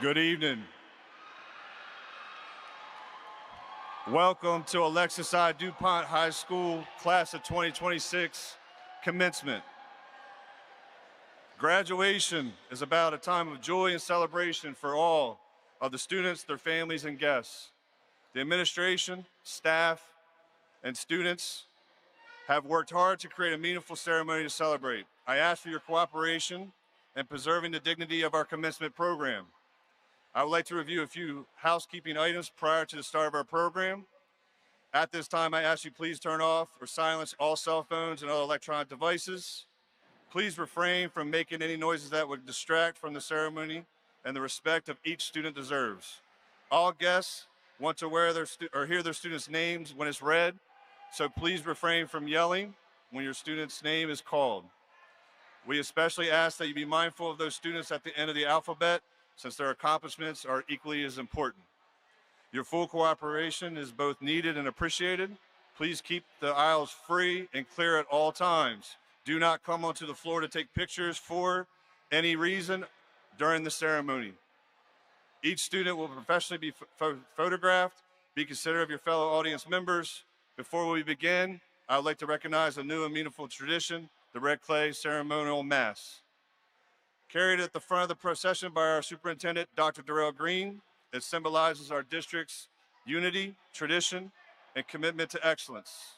Good evening. Welcome to Alexis I. DuPont High School Class of 2026 Commencement. Graduation is about a time of joy and celebration for all of the students, their families, and guests. The administration, staff, and students have worked hard to create a meaningful ceremony to celebrate. I ask for your cooperation in preserving the dignity of our commencement program. I would like to review a few housekeeping items prior to the start of our program. At this time, I ask you please turn off or silence all cell phones and other electronic devices. Please refrain from making any noises that would distract from the ceremony and the respect of each student deserves. All guests want to hear their students' names when it's read, so please refrain from yelling when your student's name is called. We especially ask that you be mindful of those students at the end of the alphabet, since their accomplishments are equally as important. Your full cooperation is both needed and appreciated. Please keep the aisles free and clear at all times. Do not come onto the floor to take pictures for any reason during the ceremony. Each student will professionally be photographed. Be considerate of your fellow audience members. Before we begin, I would like to recognize a new and meaningful tradition, the red clay ceremonial mass. Carried at the front of the procession by our superintendent, Dr. Darrell Green, it symbolizes our district's unity, tradition, and commitment to excellence.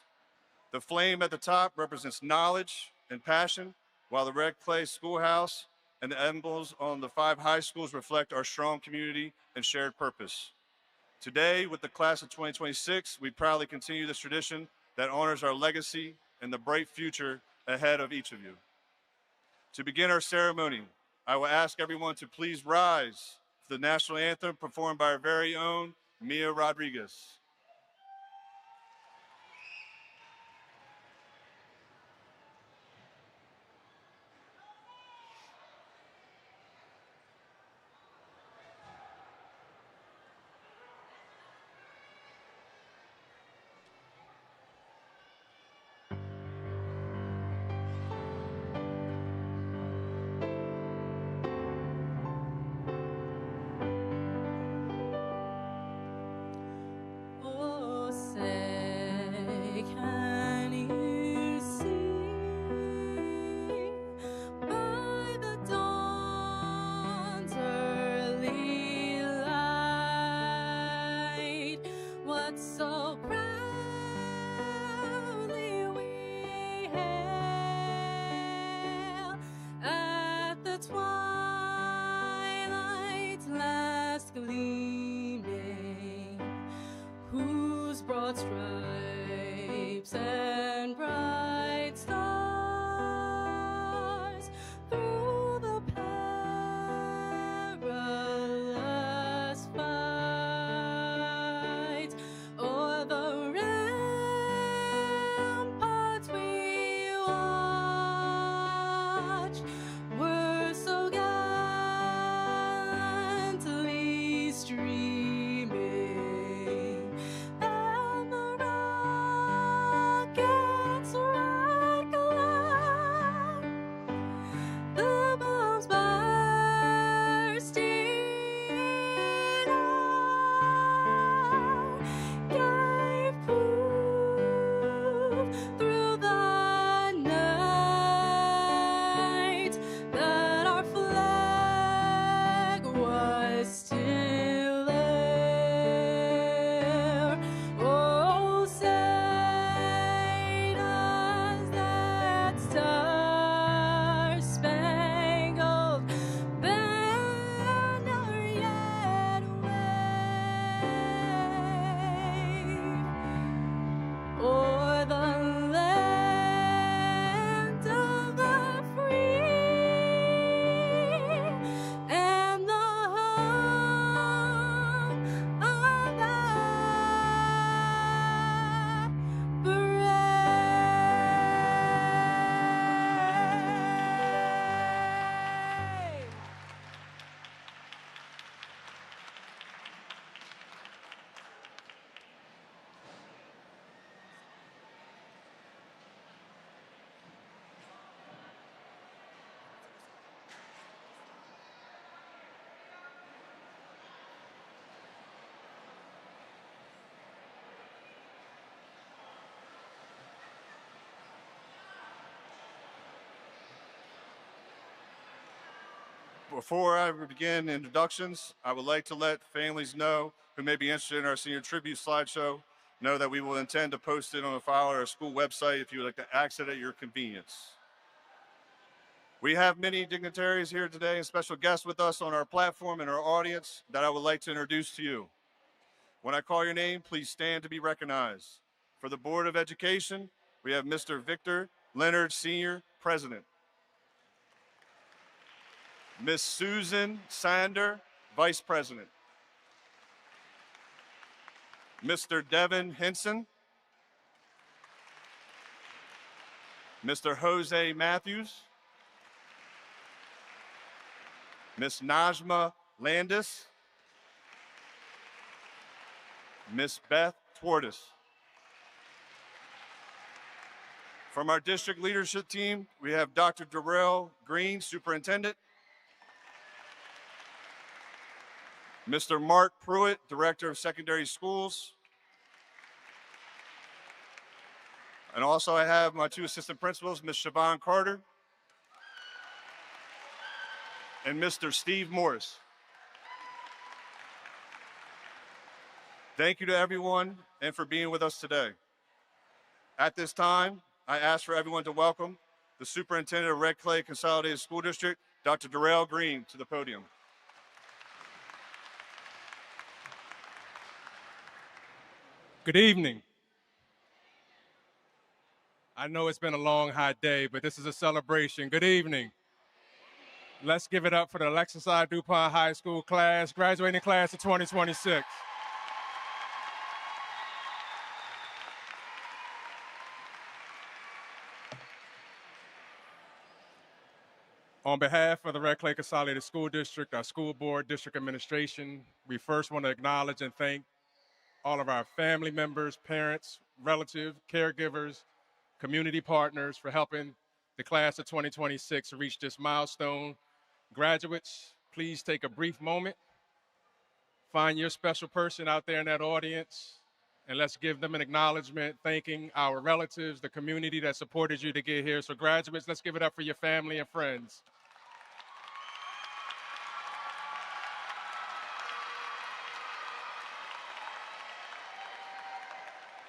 The flame at the top represents knowledge and passion, while the red clay schoolhouse and the emblems on the 5 high schools reflect our strong community and shared purpose. Today, with the class of 2026, we proudly continue this tradition that honors our legacy and the bright future ahead of each of you. To begin our ceremony, I will ask everyone to please rise for the national anthem performed by our very own Mia Rodriguez. Streaming, and the Before I begin introductions, I would like to let families know who may be interested in our senior tribute slideshow know that we will intend to post it on a file or our school website if you would like to access it at your convenience. We have many dignitaries here today and special guests with us on our platform and our audience that I would like to introduce to you. When I call your name, please stand to be recognized. For the Board of Education, we have Mr. Victor Leonard, Senior, President. Ms. Susan Sander, Vice President. Mr. Devin Henson. Mr. Jose Matthews. Ms. Najma Landis. Ms. Beth Twartis. From our district leadership team, we have Dr. Darrell Green, Superintendent. Mr. Mark Pruitt, Director of Secondary Schools. And also I have my two assistant principals, Ms. Siobhan Carter and Mr. Steve Morris. Thank you to everyone and for being with us today. At this time, I ask for everyone to welcome the Superintendent of Red Clay Consolidated School District, Dr. Darrell Green, to the podium. Good evening. I know it's been a long, hot day, but this is a celebration. Good evening. Let's give it up for the Alexis I. DuPont High School class, graduating class of 2026. On behalf of the Red Clay Consolidated School District, our school board, district administration, we first want to acknowledge and thank all of our family members, parents, relatives, caregivers, community partners for helping the class of 2026 reach this milestone. Graduates, please take a brief moment, find your special person out there in that audience, and let's give them an acknowledgement, thanking our relatives, the community that supported you to get here. So graduates, let's give it up for your family and friends.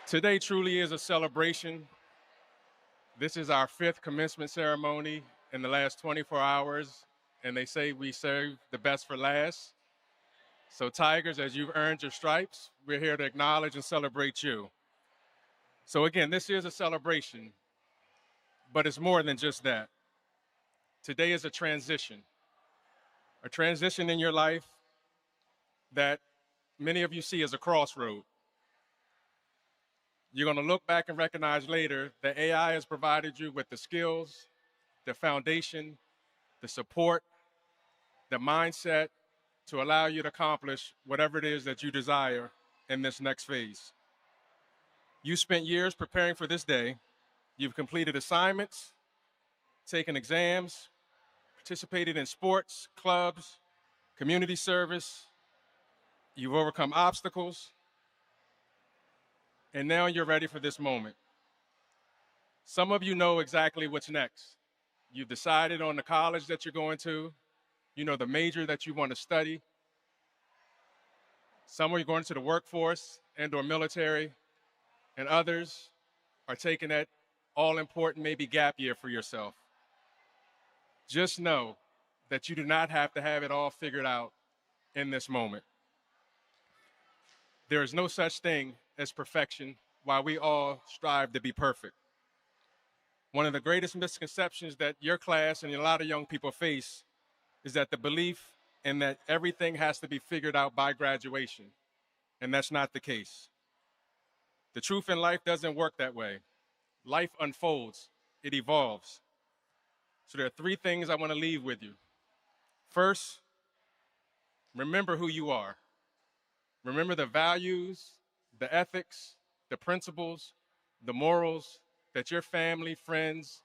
Today truly is a celebration. This is our 5th commencement ceremony in the last 24 hours, and they say we save the best for last. So Tigers, as you've earned your stripes, we're here to acknowledge and celebrate you. So again, this is a celebration, but it's more than just that. Today is a transition in your life that many of you see as a crossroad. You're going to look back and recognize later that AI has provided you with the skills, the foundation, the support, the mindset to allow you to accomplish whatever it is that you desire in this next phase. You spent years preparing for this day. You've completed assignments, taken exams, participated in sports, clubs, community service. You've overcome obstacles. And now you're ready for this moment. Some of you know exactly what's next. You've decided on the college that you're going to. You know the major that you want to study. Some are going to the workforce and/or military, and others are taking that all-important maybe gap year for yourself. Just know that you do not have to have it all figured out in this moment. There is no such thing as perfection while we all strive to be perfect. One of the greatest misconceptions that your class and a lot of young people face is that the belief in that everything has to be figured out by graduation, and that's not the case. The truth in life doesn't work that way. Life unfolds, it evolves. So there are 3 things I want to leave with you. First, remember who you are. Remember the values, the ethics, the principles, the morals that your family, friends,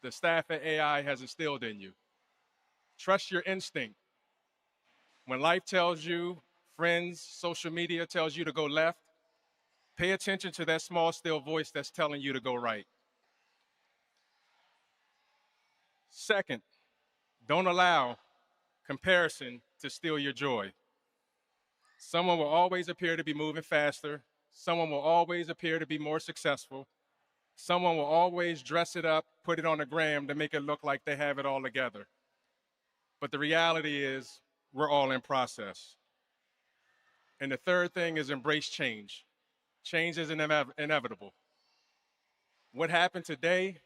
the staff at AI has instilled in you. Trust your instinct. When life tells you, friends, social media tells you to go left, pay attention to that small, still voice that's telling you to go right. Second, don't allow comparison to steal your joy. Someone will always appear to be moving faster. Someone will always appear to be more successful. Someone will always dress it up, put it on the gram to make it look like they have it all together. But the reality is, we're all in process. And the third thing is embrace change. Change is inevitable. What happened today,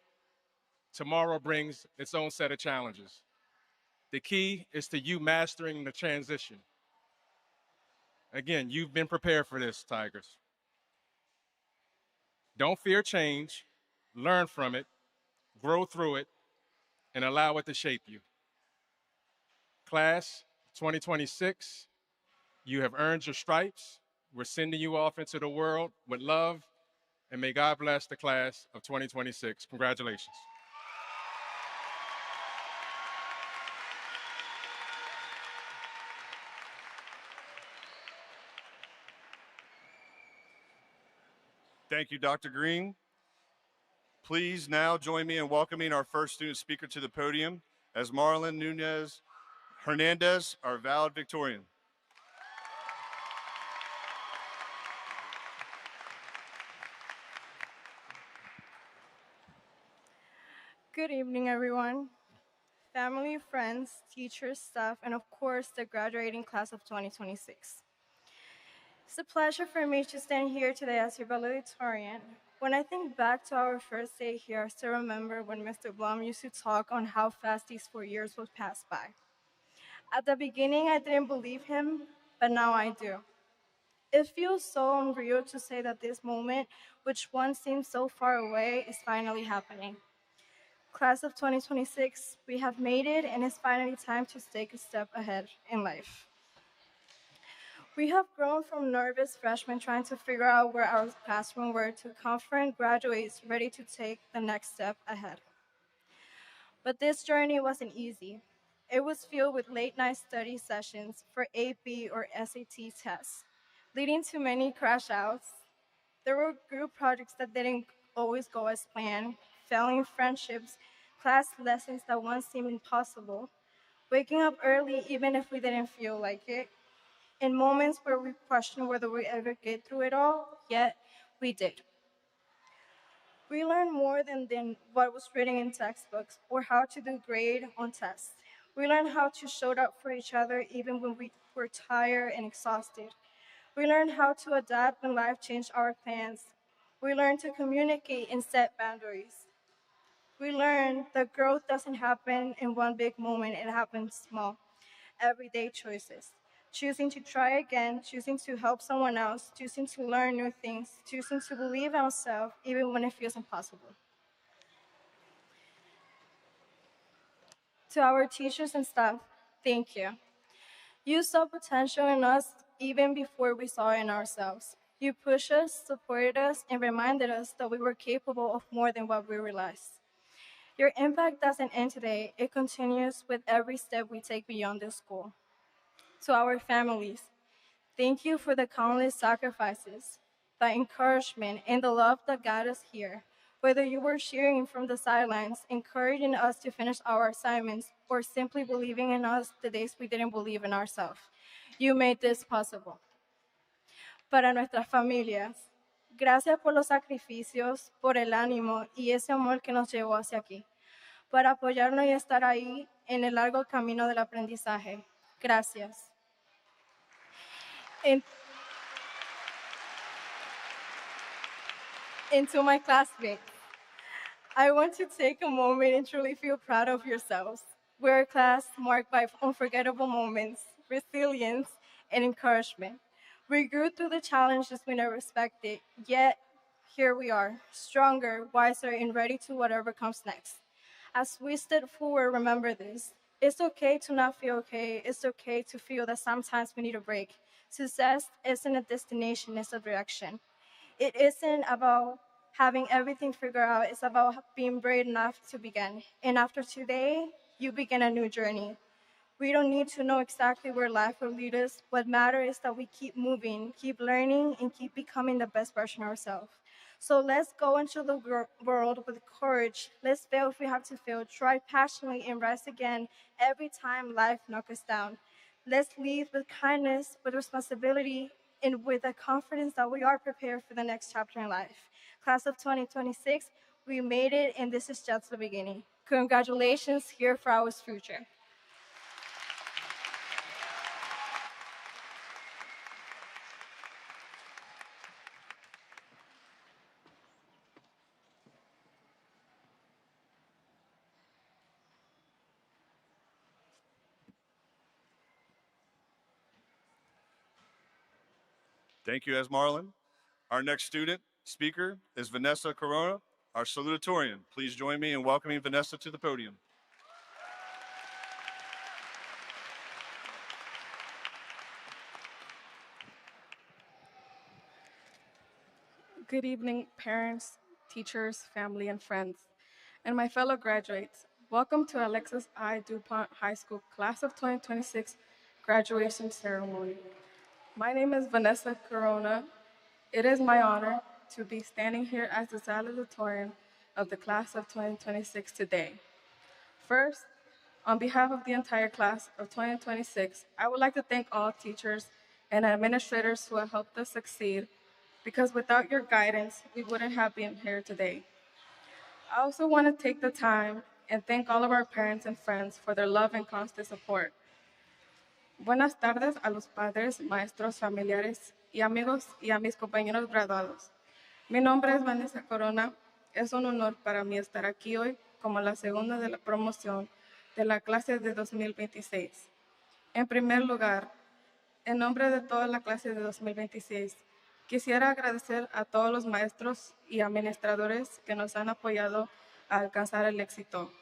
tomorrow brings its own set of challenges. The key is to you mastering the transition. Again, you've been prepared for this, Tigers. Don't fear change, learn from it, grow through it, and allow it to shape you. Class 2026, you have earned your stripes. We're sending you off into the world with love, and may God bless the class of 2026. Congratulations. Thank you, Dr. Green. Please now join me in welcoming our first student speaker to the podium as Marlon Nunez Hernandez, our valedictorian. Good evening, everyone. Family, friends, teachers, staff, and of course, the graduating class of 2026. It's a pleasure for me to stand here today as your valedictorian. When I think back to our first day here, I still remember when Mr. Blum used to talk on how fast these 4 years would pass by. At the beginning, I didn't believe him, but now I do. It feels so unreal to say that this moment, which once seemed so far away, is finally happening. Class of 2026, we have made it, and it's finally time to take a step ahead in life. We have grown from nervous freshmen trying to figure out where our classroom were to confident graduates ready to take the next step ahead. But this journey wasn't easy. It was filled with late night study sessions for AP or SAT tests, leading to many crash outs. There were group projects that didn't always go as planned, failing friendships, class lessons that once seemed impossible, waking up early even if we didn't feel like it, in moments where we questioned whether we ever get through it all, yet we did. We learned more than what was written in textbooks or how to do great on tests. We learned how to show up for each other even when we were tired and exhausted. We learned how to adapt when life changed our plans. We learned to communicate and set boundaries. We learned that growth doesn't happen in one big moment, it happens small, everyday choices. Choosing to try again, choosing to help someone else, choosing to learn new things, choosing to believe in ourselves even when it feels impossible. To our teachers and staff, thank you. You saw potential in us even before we saw it in ourselves. You pushed us, supported us, and reminded us that we were capable of more than what we realized. Your impact doesn't end today, it continues with every step we take beyond this school. To our families, thank you for the countless sacrifices, the encouragement, and the love that got us here. Whether you were cheering from the sidelines, encouraging us to finish our assignments, or simply believing in us the days we didn't believe in ourselves, you made this possible. Para nuestras familias, gracias por los sacrificios, por el ánimo y ese amor que nos llevó hacia aquí, para apoyarnos y estar ahí en el largo camino del aprendizaje. Gracias. And, and to my classmates, I want to take a moment and truly feel proud of yourselves. We're a class marked by unforgettable moments, resilience, and encouragement. We grew through the challenges we never expected, yet here we are, stronger, wiser, and ready to whatever comes next. As we step forward, remember this. It's okay to not feel okay. It's okay to feel that sometimes we need a break. Success isn't a destination, it's a direction. It isn't about having everything figured out, it's about being brave enough to begin. And after today, you begin a new journey. We don't need to know exactly where life will lead us. What matters is that we keep moving, keep learning, and keep becoming the best version of ourselves. So let's go into the world with courage. Let's fail if we have to fail. Try passionately and rise again every time life knocks us down. Let's lead with kindness, with responsibility, and with the confidence that we are prepared for the next chapter in life. Class of 2026, we made it, and this is just the beginning. Congratulations, here for our future. Thank you, Esmarlin. Our next student speaker is Vanessa Corona, our salutatorian. Please join me in welcoming Vanessa to the podium. Good evening, parents, teachers, family, and friends, and my fellow graduates. Welcome to Alexis I. DuPont High School Class of 2026 Graduation Ceremony. My name is Vanessa Corona. It is my honor to be standing here as the salutatorian of the Class of 2026 today. First, on behalf of the entire Class of 2026, I would like to thank all teachers and administrators who have helped us succeed, because without your guidance, we wouldn't have been here today. I also want to take the time and thank all of our parents and friends for their love and constant support. Buenas tardes a los padres, maestros, familiares y amigos y a mis compañeros graduados. Mi nombre es Vanessa Corona. Es un honor para mí estar aquí hoy como la segunda de la promoción de la clase de 2026. En primer lugar, en nombre de toda la clase de 2026, quisiera agradecer a todos los maestros y administradores que nos han apoyado a alcanzar el éxito.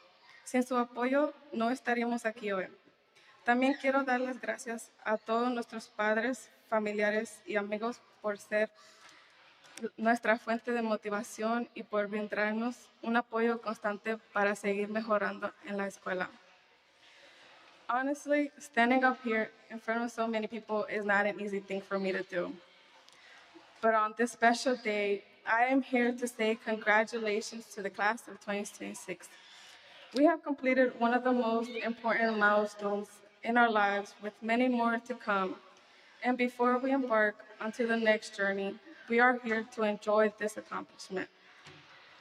Sin su apoyo, no estaríamos aquí hoy. También quiero dar las gracias a todos nuestros padres, familiares y amigos por ser nuestra fuente de motivación y por brindarnos un apoyo constante para seguir mejorando en la escuela. Honestly, standing up here in front of so many people is not an easy thing for me to do. But on this special day, I am here to say congratulations to the class of 2026. We have completed one of the most important milestones in our lives, with many more to come. And before we embark onto the next journey, we are here to enjoy this accomplishment.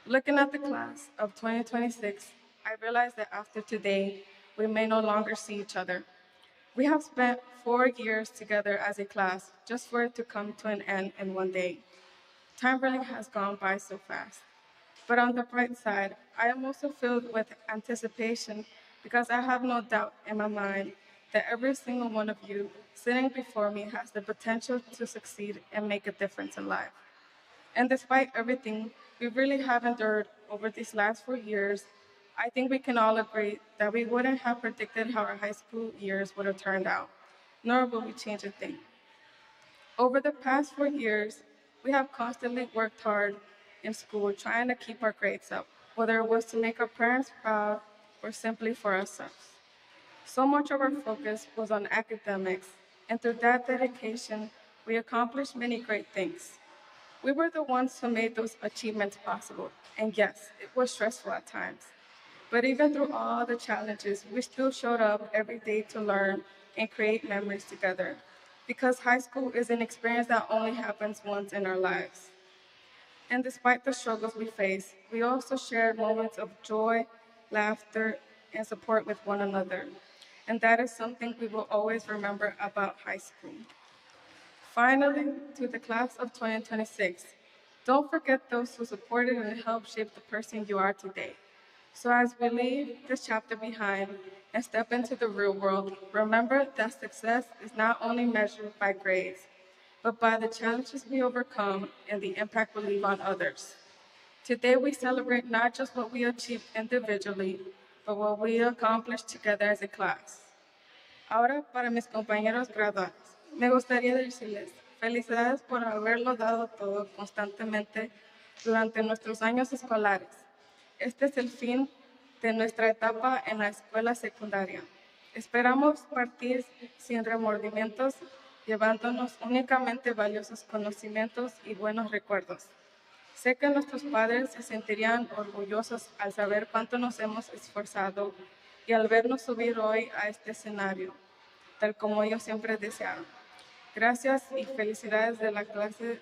Looking at the class of 2026, I realize that after today, we may no longer see each other. We have spent 4 years together as a class just for it to come to an end in one day. Time really has gone by so fast. But on the bright side, I am also filled with anticipation, because I have no doubt in my mind that every single one of you sitting before me has the potential to succeed and make a difference in life. And despite everything we really have endured over these last 4 years, I think we can all agree that we wouldn't have predicted how our high school years would have turned out, nor will we change a thing. Over the past 4 years, we have constantly worked hard in school trying to keep our grades up, whether it was to make our parents proud or simply for ourselves. So much of our focus was on academics, and through that dedication, we accomplished many great things. We were the ones who made those achievements possible, and yes, it was stressful at times. But even through all the challenges, we still showed up every day to learn and create memories together, because high school is an experience that only happens once in our lives. And despite the struggles we face, we also shared moments of joy, laughter, and support with one another. And that is something we will always remember about high school. Finally, to the class of 2026, don't forget those who supported and helped shape the person you are today. So as we leave this chapter behind and step into the real world, remember that success is not only measured by grades, but by the challenges we overcome and the impact we leave on others. Today we celebrate not just what we achieved individually, but what we accomplished together as a class. Ahora, para mis compañeros graduados, me gustaría decirles felicidades por haberlo dado todo constantemente durante nuestros años escolares. Este es el fin de nuestra etapa en la escuela secundaria. Esperamos partir sin remordimientos, llevándonos únicamente valiosos conocimientos y buenos recuerdos. Sé que nuestros padres se sentirían orgullosos al saber cuánto nos hemos esforzado y al vernos subir hoy a este escenario, tal como ellos siempre desearon. Gracias y felicidades de la clase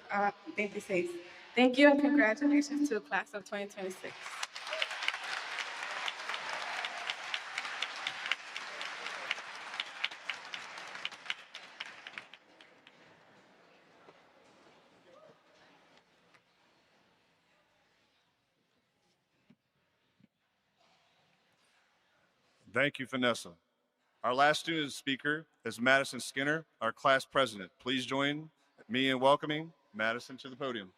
26. Thank you and congratulations to the class of 2026. Thank you, Vanessa. Our last student speaker is Madison Skinner, our class president. Please join me in welcoming Madison to the podium.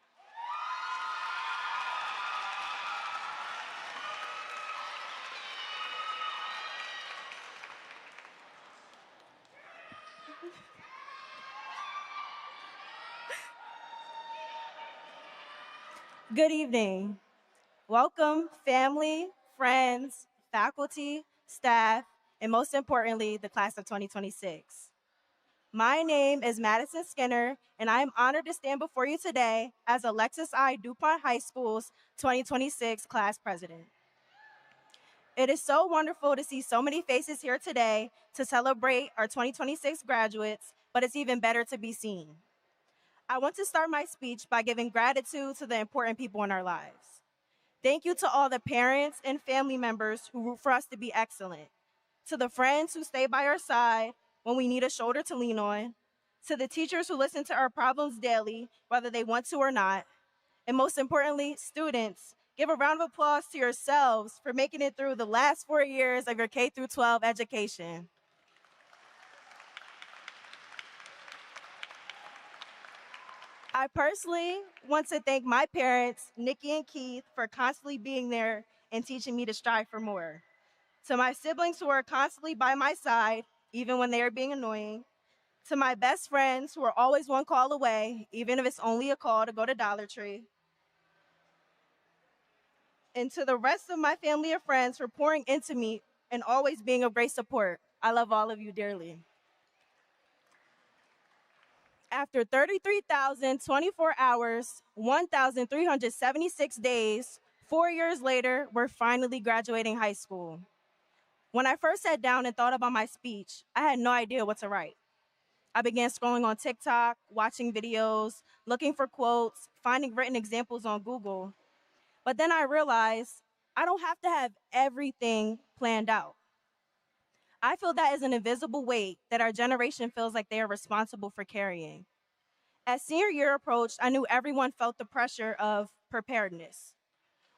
Good evening. Welcome, family, friends, faculty, staff, and most importantly, the class of 2026. My name is Madison Skinner, and I am honored to stand before you today as Alexis I. DuPont High School's 2026 class president. It is so wonderful to see so many faces here today to celebrate our 2026 graduates, but it's even better to be seen. I want to start my speech by giving gratitude to the important people in our lives. Thank you to all the parents and family members who root for us to be excellent, to the friends who stay by our side when we need a shoulder to lean on, to the teachers who listen to our problems daily, whether they want to or not, and most importantly, students, give a round of applause to yourselves for making it through the last 4 years of your K through 12 education. I personally want to thank my parents, Nikki and Keith, for constantly being there and teaching me to strive for more. To my siblings who are constantly by my side, even when they are being annoying. To my best friends who are always one call away, even if it's only a call to go to Dollar Tree. And to the rest of my family and friends for pouring into me and always being of great support. I love all of you dearly. After 33,024 hours, 1,376 days, 4 years later, we're finally graduating high school. When I first sat down and thought about my speech, I had no idea what to write. I began scrolling on TikTok, watching videos, looking for quotes, finding written examples on Google. But then I realized I don't have to have everything planned out. I feel that is an invisible weight that our generation feels like they are responsible for carrying. As senior year approached, I knew everyone felt the pressure of preparedness,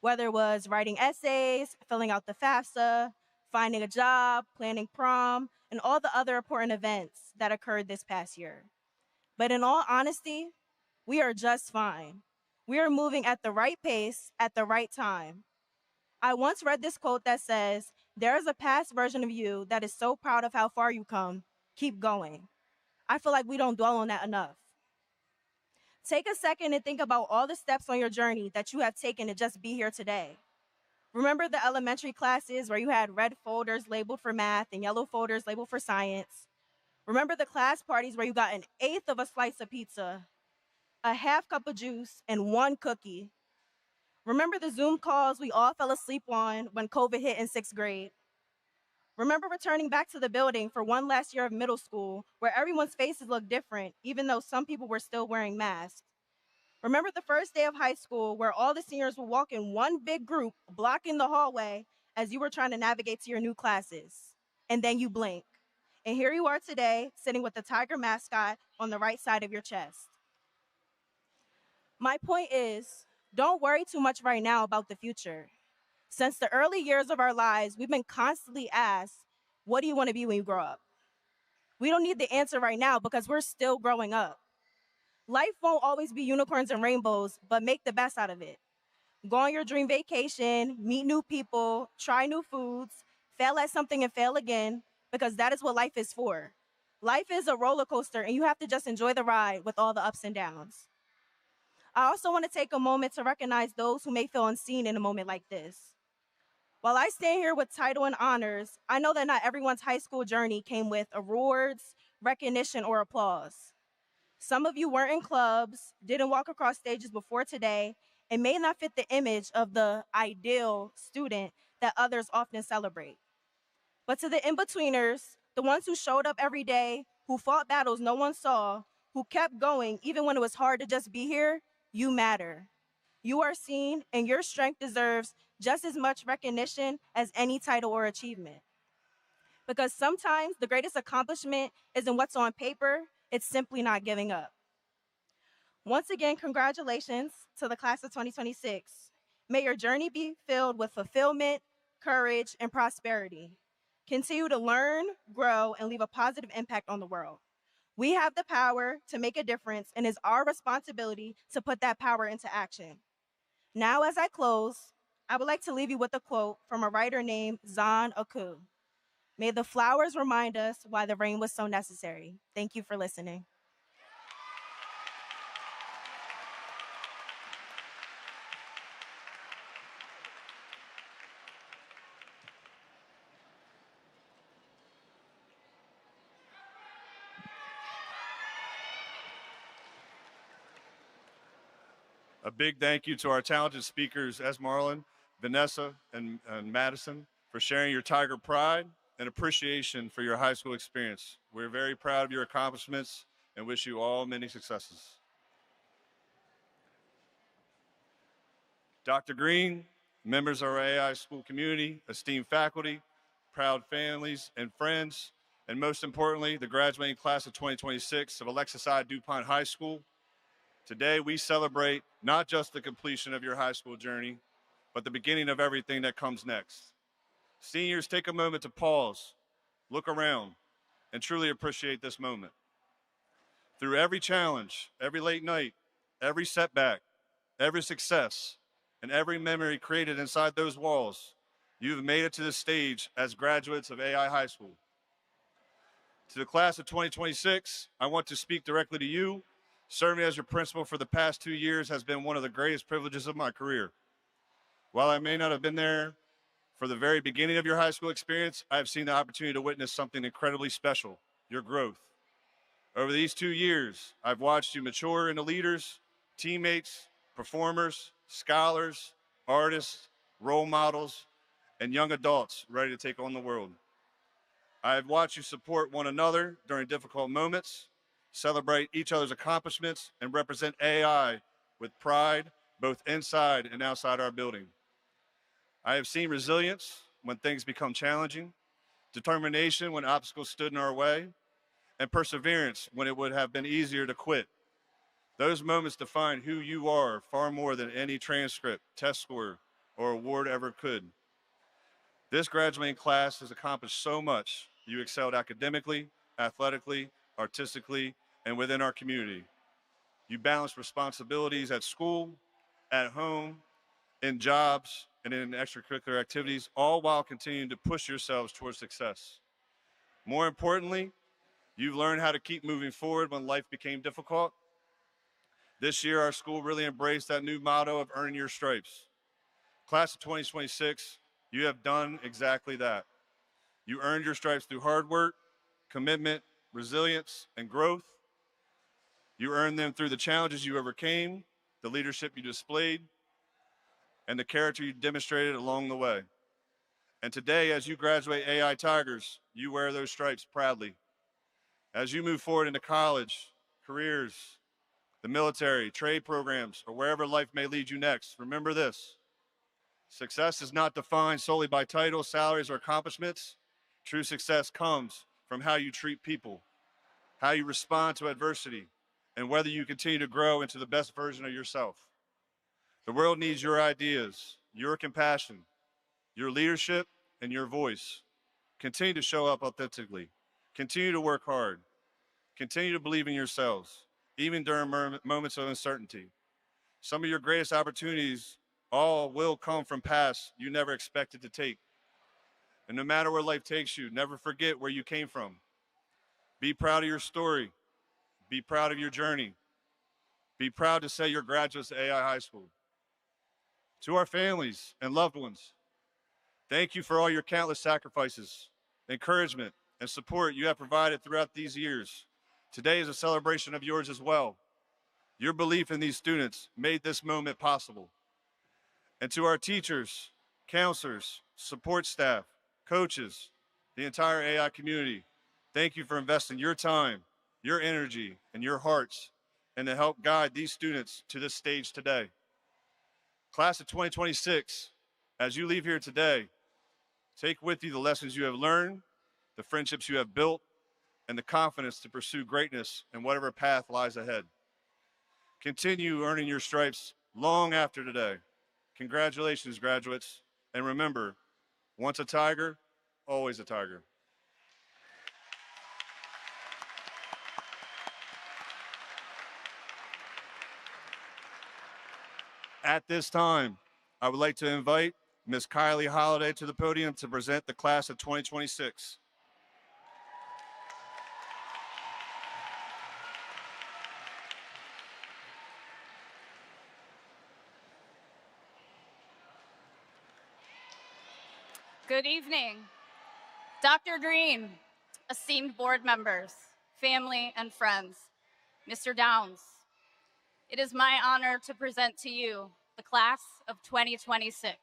whether it was writing essays, filling out the FAFSA, finding a job, planning prom, and all the other important events that occurred this past year. But in all honesty, we are just fine. We are moving at the right pace at the right time. I once read this quote that says, "There is a past version of you that is so proud of how far you come. Keep going." I feel like we don't dwell on that enough. Take a second and think about all the steps on your journey that you have taken to just be here today. Remember the elementary classes where you had red folders labeled for math and yellow folders labeled for science? Remember the class parties where you got an eighth of a slice of pizza, a half cup of juice, and one cookie? Remember the Zoom calls we all fell asleep on when COVID hit in 6th grade? Remember returning back to the building for one last year of middle school where everyone's faces looked different, even though some people were still wearing masks? Remember the first day of high school where all the seniors would walk in one big group, blocking the hallway as you were trying to navigate to your new classes? And then you blink. And here you are today, sitting with the tiger mascot on the right side of your chest. My point is, don't worry too much right now about the future. Since the early years of our lives, we've been constantly asked, what do you want to be when you grow up? We don't need the answer right now because we're still growing up. Life won't always be unicorns and rainbows, but make the best out of it. Go on your dream vacation, meet new people, try new foods, fail at something and fail again, because that is what life is for. Life is a roller coaster, and you have to just enjoy the ride with all the ups and downs. I also want to take a moment to recognize those who may feel unseen in a moment like this. While I stand here with title and honors, I know that not everyone's high school journey came with awards, recognition, or applause. Some of you weren't in clubs, didn't walk across stages before today, It may not fit the image of the ideal student that others often celebrate. But to the in-betweeners, the ones who showed up every day, who fought battles no one saw, who kept going even when it was hard to just be here, you matter. You are seen, and your strength deserves just as much recognition as any title or achievement. Because sometimes the greatest accomplishment isn't what's on paper, it's simply not giving up. Once again, congratulations to the class of 2026. May your journey be filled with fulfillment, courage, and prosperity. Continue to learn, grow, and leave a positive impact on the world. We have the power to make a difference, and it's our responsibility to put that power into action. Now, as I close, I would like to leave you with a quote from a writer named Zan Aku. May the flowers remind us why the rain was so necessary. Thank you for listening. A big thank you to our talented speakers, Esmarlin, Vanessa, and Madison, for sharing your Tiger pride and appreciation for your high school experience. We're very proud of your accomplishments and wish you all many successes. Dr. Green, members of our AI school community, esteemed faculty, proud families and friends, and most importantly, the graduating class of 2026 of Alexis I. DuPont High School. Today, we celebrate not just the completion of your high school journey, but the beginning of everything that comes next. Seniors, take a moment to pause, look around, and truly appreciate this moment. Through every challenge, every late night, every setback, every success, and every memory created inside those walls, you've made it to this stage as graduates of AI High School. To the class of 2026, I want to speak directly to you. Serving as your principal for the past 2 years has been one of the greatest privileges of my career. While I may not have been there for the very beginning of your high school experience, I have seen the opportunity to witness something incredibly special, your growth. Over these 2 years, I've watched you mature into leaders, teammates, performers, scholars, artists, role models, and young adults ready to take on the world. I have watched you support one another during difficult moments, celebrate each other's accomplishments, and represent AI with pride, both inside and outside our building. I have seen resilience when things become challenging, determination when obstacles stood in our way, and perseverance when it would have been easier to quit. Those moments define who you are far more than any transcript, test score, or award ever could. This graduating class has accomplished so much. You excelled academically, athletically, artistically, and within our community. You balance responsibilities at school, at home, in jobs, and in extracurricular activities, all while continuing to push yourselves towards success. More importantly, you've learned how to keep moving forward when life became difficult. This year, our school really embraced that new motto of earning your stripes. Class of 2026, you have done exactly that. You earned your stripes through hard work, commitment, resilience, and growth. You earned them through the challenges you overcame, the leadership you displayed, and the character you demonstrated along the way. And today, as you graduate AI Tigers, you wear those stripes proudly. As you move forward into college, careers, the military, trade programs, or wherever life may lead you next, remember this: success is not defined solely by titles, salaries, or accomplishments. True success comes from how you treat people, how you respond to adversity, and whether you continue to grow into the best version of yourself. The world needs your ideas, your compassion, your leadership, and your voice. Continue to show up authentically. Continue to work hard. Continue to believe in yourselves, even during moments of uncertainty. Some of your greatest opportunities all will come from paths you never expected to take. And no matter where life takes you, never forget where you came from. Be proud of your story. Be proud of your journey. Be proud to say you're graduates of AI High School. To our families and loved ones, thank you for all your countless sacrifices, encouragement, and support you have provided throughout these years. Today is a celebration of yours as well. Your belief in these students made this moment possible. And to our teachers, counselors, support staff, coaches, the entire AI community, thank you for investing your time, your energy, and your hearts, and to help guide these students to this stage today. Class of 2026, as you leave here today, take with you the lessons you have learned, the friendships you have built, and the confidence to pursue greatness in whatever path lies ahead. Continue earning your stripes long after today. Congratulations, graduates. And remember, once a tiger, always a tiger. At this time, I would like to invite Ms. Kylie Holliday to the podium to present the class of 2026. Good evening, Dr. Green, esteemed board members, family, and friends, Mr. Downs. It is my honor to present to you the class of 2026.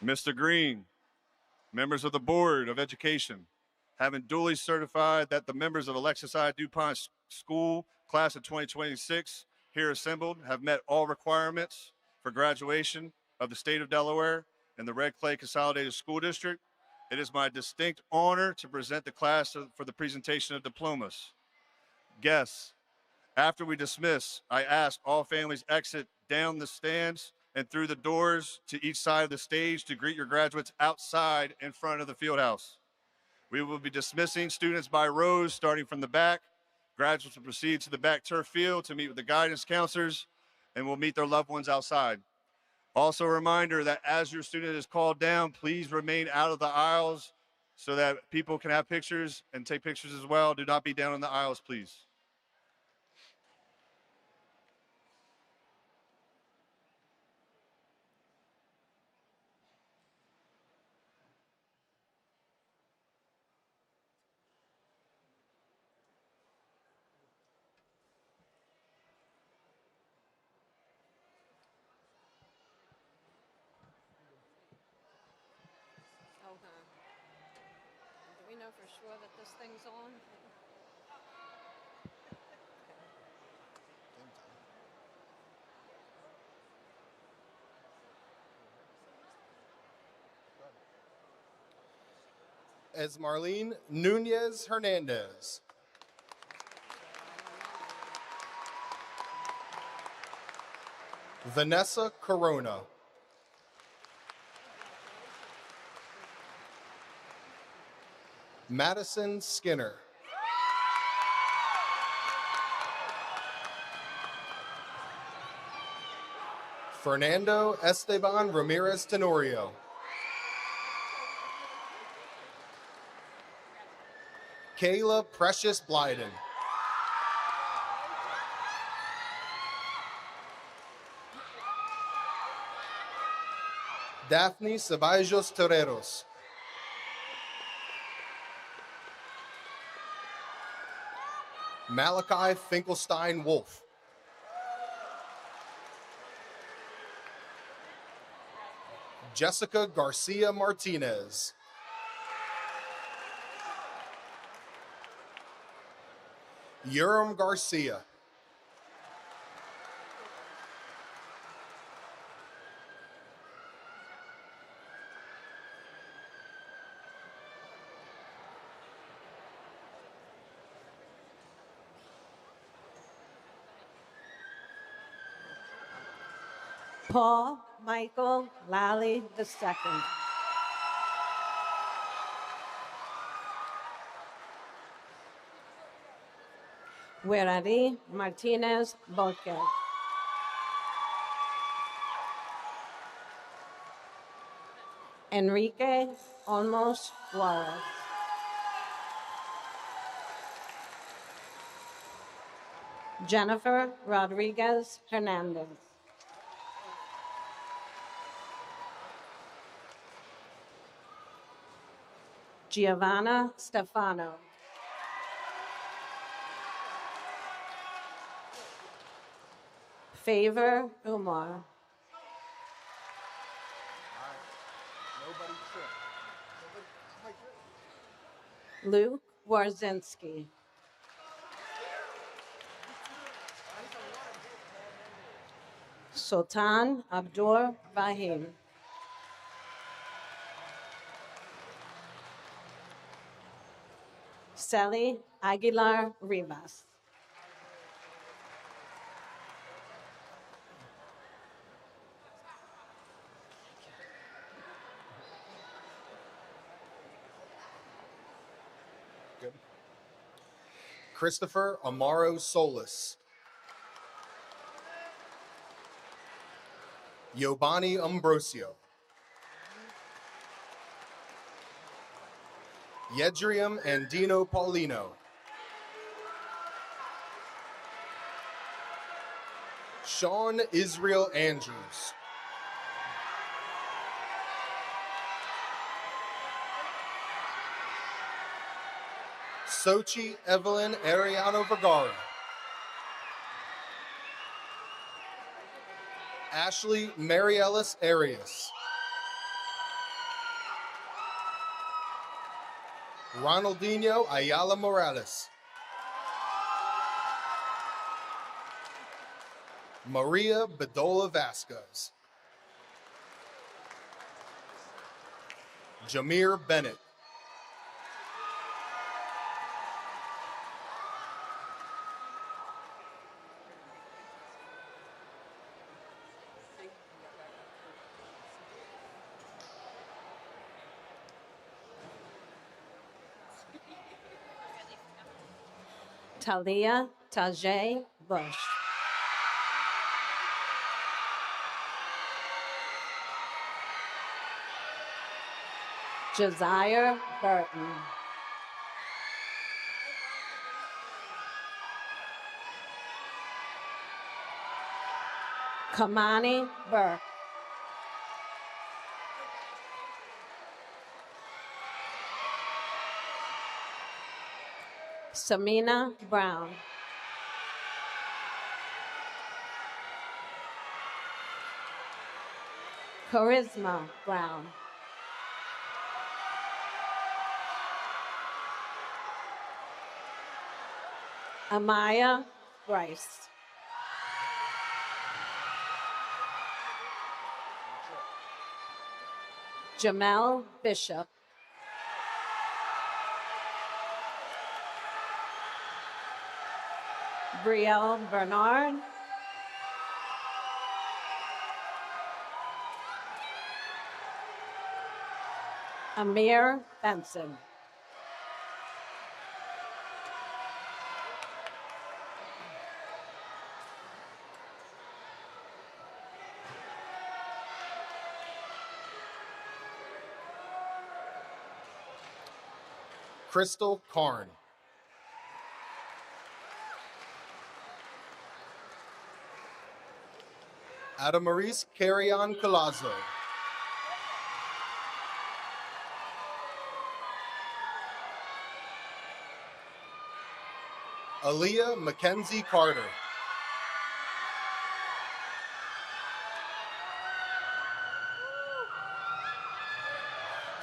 Mr. Green, members of the Board of Education, having duly certified that the members of Alexis I. DuPont School class of 2026 here assembled have met all requirements for graduation of the state of Delaware and the Red Clay Consolidated School District, it is my distinct honor to present the class for the presentation of diplomas. Guests, after we dismiss, I ask all families exit down the stands and through the doors to each side of the stage to greet your graduates outside in front of the field house. We will be dismissing students by rows starting from the back. Graduates will proceed to the back turf field to meet with the guidance counselors and will meet their loved ones outside. Also a reminder that as your student is called down, please remain out of the aisles so that people can have pictures and take pictures as well. Do not be down in the aisles, please. Do we know for sure that this thing's on? Esmarlene Nunez Hernandez. Vanessa Corona. Madison Skinner. Fernando Esteban Ramirez Tenorio. Kayla Precious Blyden. Daphne Ceballos Toreros. Malachi Finkelstein Wolf. Jessica Garcia Martinez. Urim Garcia. Paul Michael Lally II. Werari Martinez Volker. Enrique Olmos Juarez. Jennifer Rodriguez Hernandez. Giovanna Stefano. Favor Umar. Luke Warzinski. Sultan Abdur Rahim. Sally Aguilar Rivas. Good. Christopher Amaro Solis. Yobani Ambrosio. Yedrium Andino Paulino. Sean Israel Andrews. Sochi Evelyn Ariano Vergara. Ashley Mariellis Arias. Ronaldinho Ayala Morales. Maria Bedola Vasquez. Jameer Bennett. Talia Tajay Bush. Josiah Burton. Kamani Burke. Samina Brown. Charisma Brown. Amaya Bryce. Jamel Bishop. Brielle Bernard. Amir Benson. Crystal Karn. Adamaris Carrion Colazo. Aaliyah Mackenzie Carter.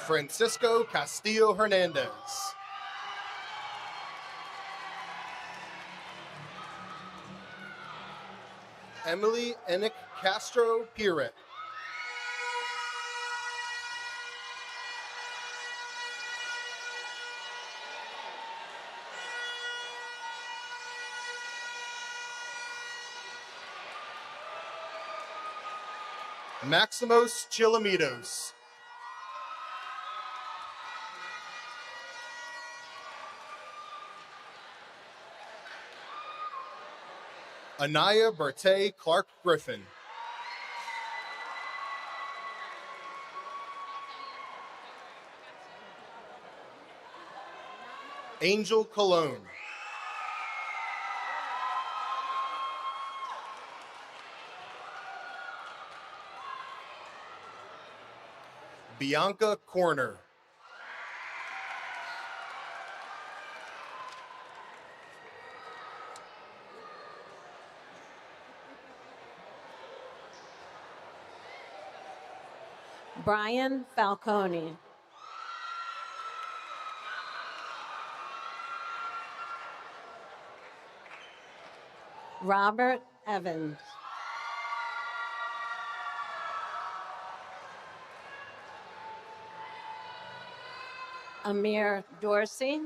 Francisco Castillo Hernandez. Emily Enick Castro Piret. Maximos Chilamitos. Anaya Berte Clark Griffin. Angel Cologne. Bianca Corner. Brian Falcone. Robert Evans. Amir Dorsey.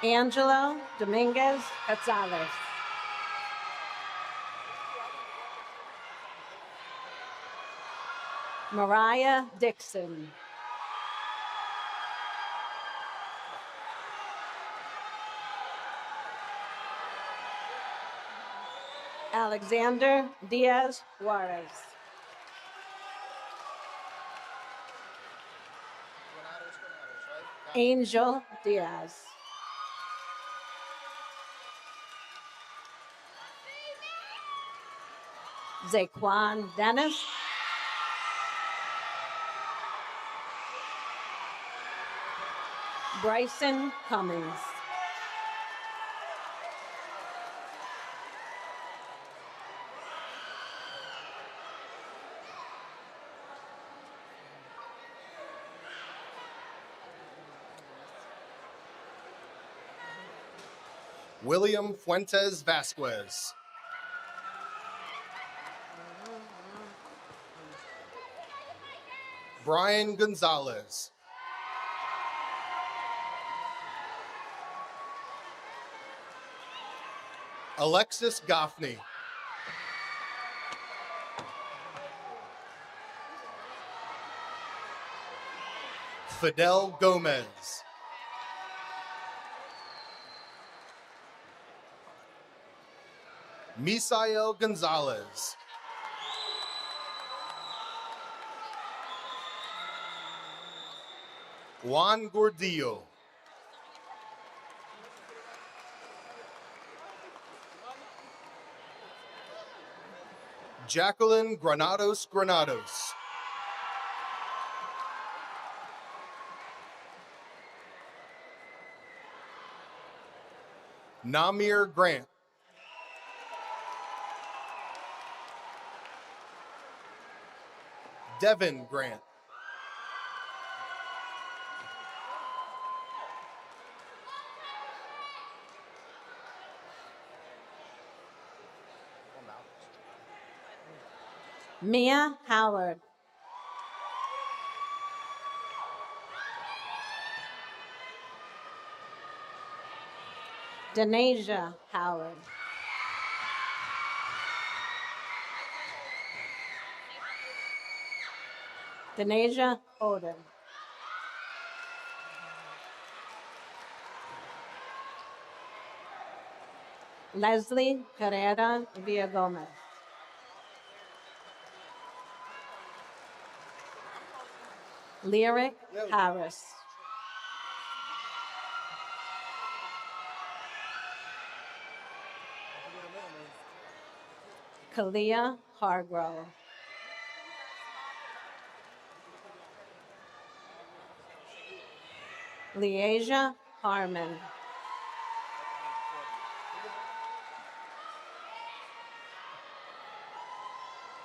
Angelo Dominguez Gonzalez. Mariah Dixon. Alexander Diaz Juarez. Angel Diaz. Zaquan Dennis. Bryson Cummings. William Fuentes Vasquez. Brian Gonzalez. Alexis Goffney. Fidel Gomez. Misael Gonzalez. Juan Gordillo. Jacqueline Granados Granados. Namir Grant. Devin Grant. Mia Howard. Denasia Howard. Denasia Oden. Leslie Carrera Villagomez. Lyric Harris. Kalia Hargrove. Leasia Harmon.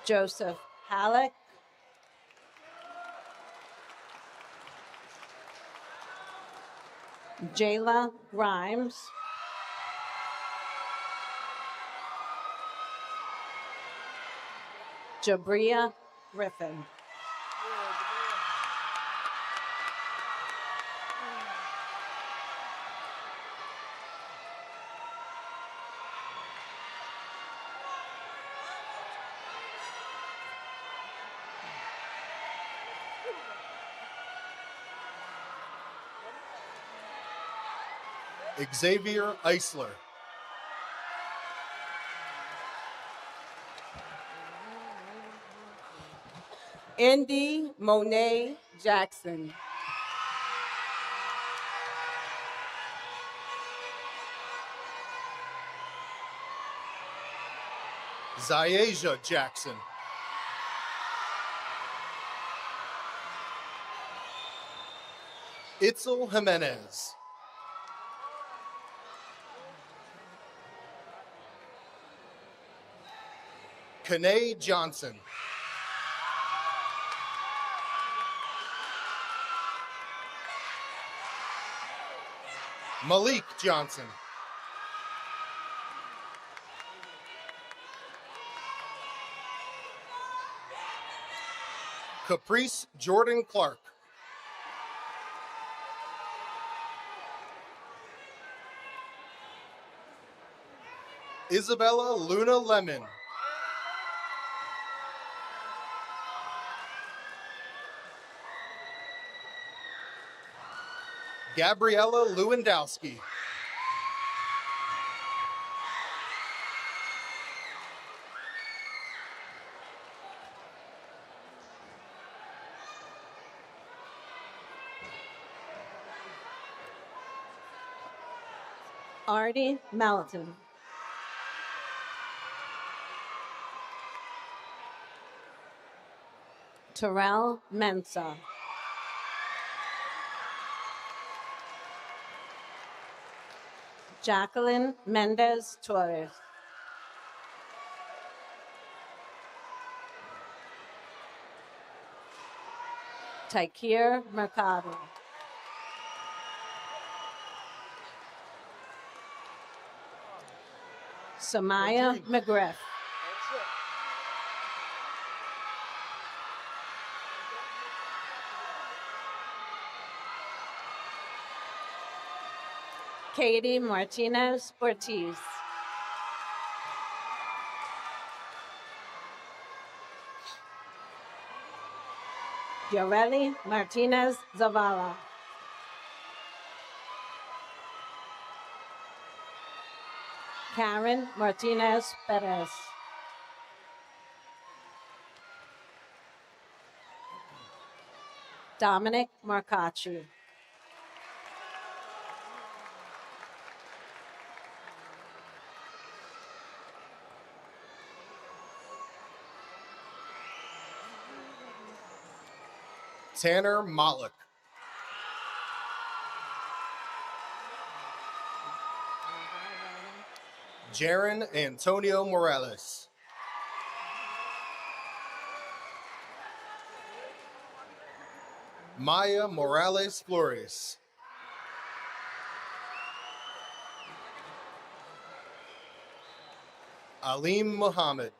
Joseph Halleck. Jayla Grimes. Jabria Griffin. Xavier Eisler. Indy Monet Jackson. Zayasia Jackson. Itzel Jimenez. Kanae Johnson. Malik Johnson. Caprice Jordan Clark. Isabella Luna Lemon. Gabriella Lewandowski. Artie Melton. Terrell Mensa. Jacqueline Mendez Torres. Taikir Mercado. Samaya McGriff. Katie Martinez Ortiz. Yoreli Martinez Zavala. Karen Martinez Perez. Dominic Marcacci. Tanner Motlick. Jaron Antonio Morales. Maya Morales Flores. Alim Muhammad.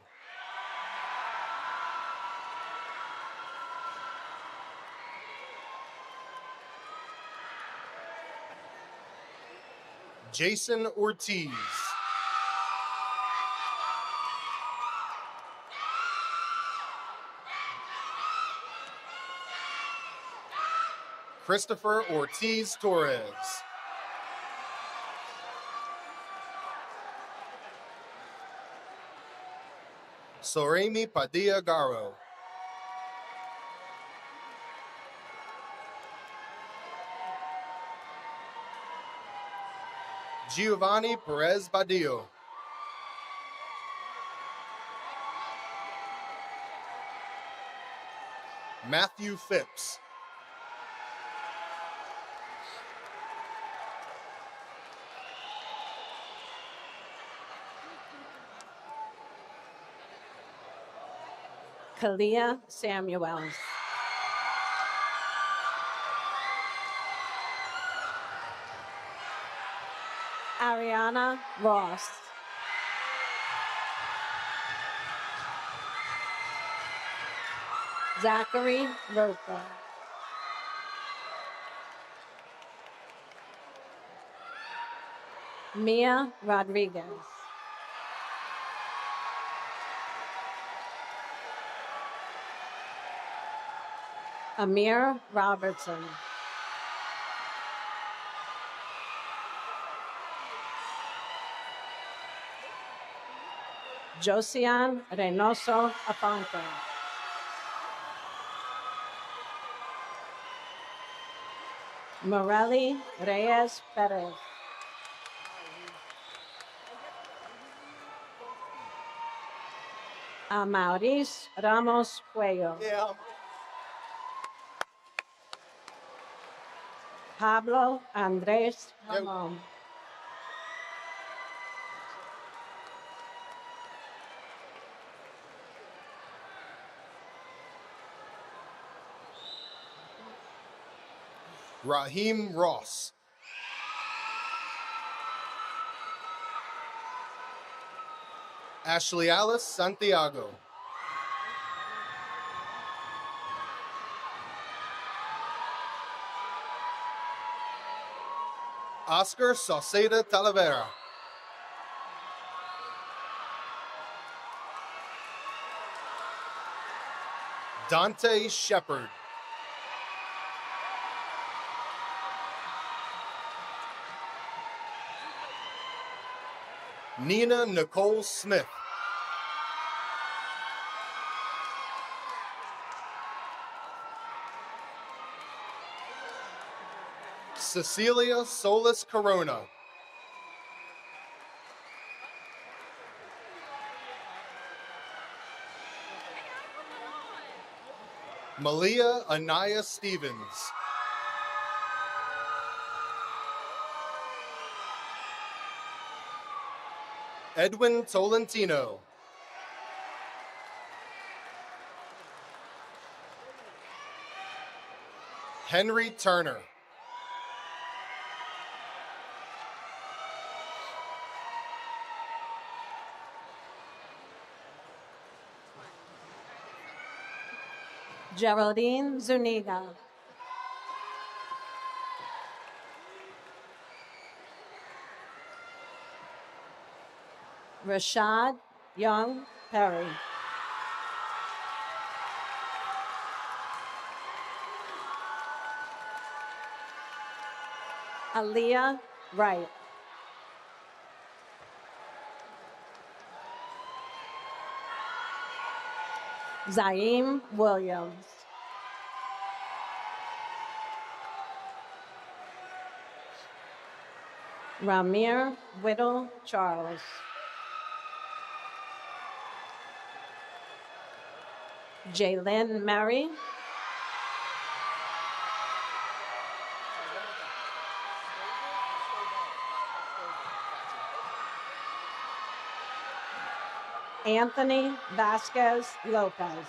Jason Ortiz. Christopher Ortiz Torres. Soremi Padilla Garo. Giovanni Perez Badillo. Matthew Phipps. Kalia Samuels. Ariana Ross. Zachary Roper. Mia Rodriguez. Amir Robertson. Josian Reynoso Aponte. Morelli Reyes Perez. Amaris Ramos Cuello. Yeah. Pablo Andrés Ramon. Raheem Ross. Ashley Alice Santiago. Oscar Sauceda Talavera. Dante Shepard. Nina Nicole Smith. Cecilia Solis Corona. Malia Anaya Stevens. Edwin Tolentino. Henry Turner. Geraldine Zuniga. Rashad Young Perry. Aaliyah Wright. Zaim Williams. Ramir Whittle Charles. Jalen Mary. Anthony Vasquez Lopez.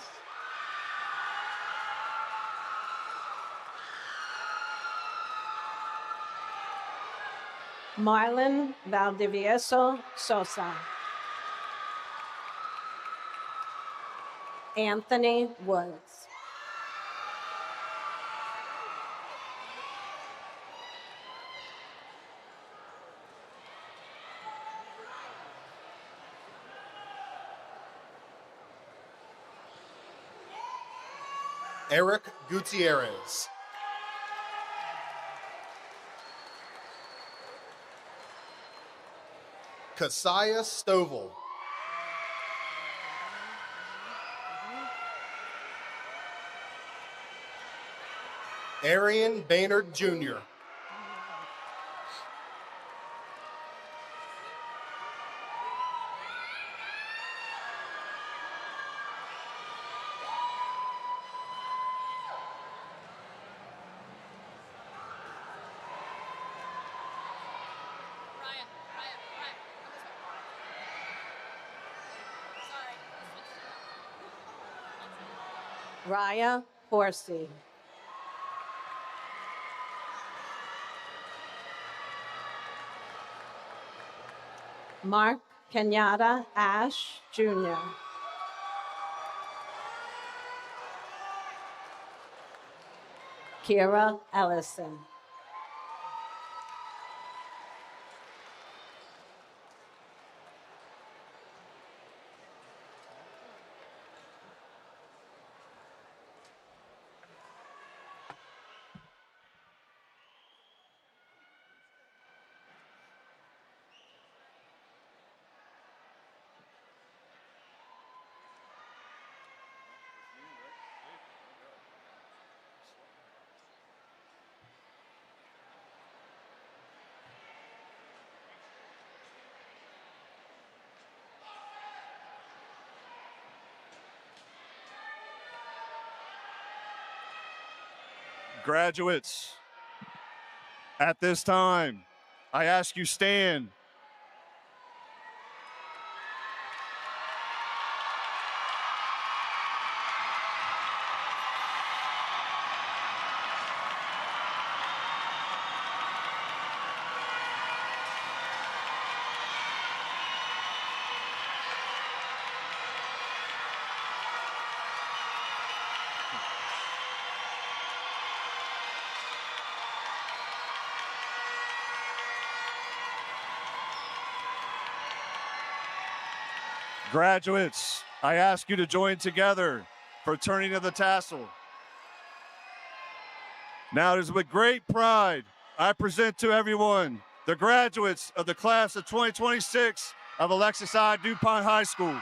Marlon Valdivieso Sosa. Anthony Woods. Eric Gutierrez. Kasaya Stovall. Arian Baynard Jr. Raya Horsey. Mark Kenyatta Ash Jr. Kira Ellison. Graduates, at this time, I ask you stand. Graduates, I ask you to join together for turning of the tassel. Now it is with great pride I present to everyone the graduates of the class of 2026 of Alexis I. DuPont High School.